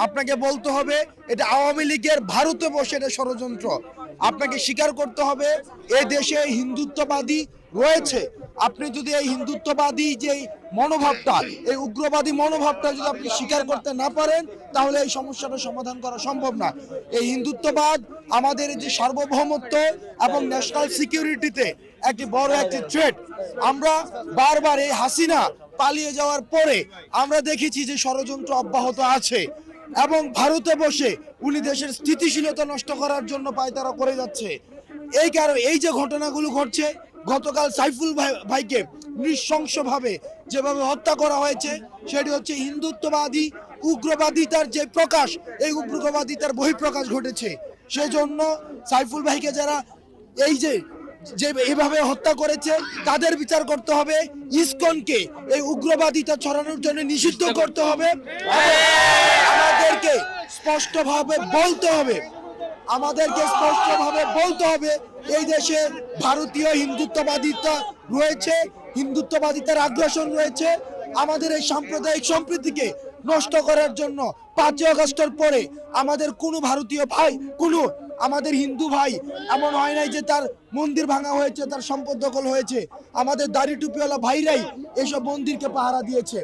আপনাকে বলতে হবে এটা আওয়ামী লীগের ভারতে বসে এটা ষড়যন্ত্র। আপনাকে স্বীকার করতে হবে এই দেশে হিন্দুত্ববাদী রয়েছে। আপনি যদি এই হিন্দুত্ববাদী যে মনোভাবটা, এই উগ্রবাদী মনোভাবটা যদি আপনি স্বীকার করতে না পারেন, তাহলে এই সমস্যাটা সমাধান করা সম্ভব না। এই হিন্দুত্ববাদ আমাদের যে সার্বভৌমত্ব এবং ন্যাশনাল সিকিউরিটিতে একটি বড় একটি থ্রেট। আমরা বারবার এই হাসিনা পালিয়ে যাওয়ার পরে আমরা দেখেছি যে ষড়যন্ত্র অব্যাহত আছে এবং ভারতে বসে উনি দেশের স্থিতিশীলতা নষ্ট করার জন্য পায়তারা করে যাচ্ছে। এই কারণে এই যে ঘটনাগুলো ঘটছে, গতকাল সাইফুল ভাইকে নৃশংসভাবে যেভাবে হত্যা করা হয়েছে, সেটি হচ্ছে হিন্দুত্ববাদী উগ্রবাদিতার যে প্রকাশ, এই উগ্রবাদিতার বহিঃপ্রকাশ ঘটেছে। সেজন্য সাইফুল ভাইকে যারা এই যে এভাবে হত্যা করেছে তাদের বিচার করতে হবে। ইসকনকে এই উগ্রবাদিতা ছড়ানোর জন্য নিষিদ্ধ করতে হবে। আমাদেরকে স্পষ্টভাবে বলতে হবে এই দেশে ভারতীয় হিন্দুত্ববাদিতা রয়েছে, হিন্দুত্ববাদিতার আগ্রাসন রয়েছে। আমাদের এই সাম্প্রদায়িক সম্প্রীতিকে নষ্ট করার জন্য 5ই আগস্টের পরে আমাদের কোনো ভারতীয় ভাই, কোনো আমাদের হিন্দু ভাই এমন হয় নাই যে তার মন্দির ভাঙা হয়েছে, তার সম্পদ দখল হয়েছে। আমাদের দাড়ি টুপিওয়ালা ভাইরাই এসব মন্দিরকে পাহারা দিয়েছে।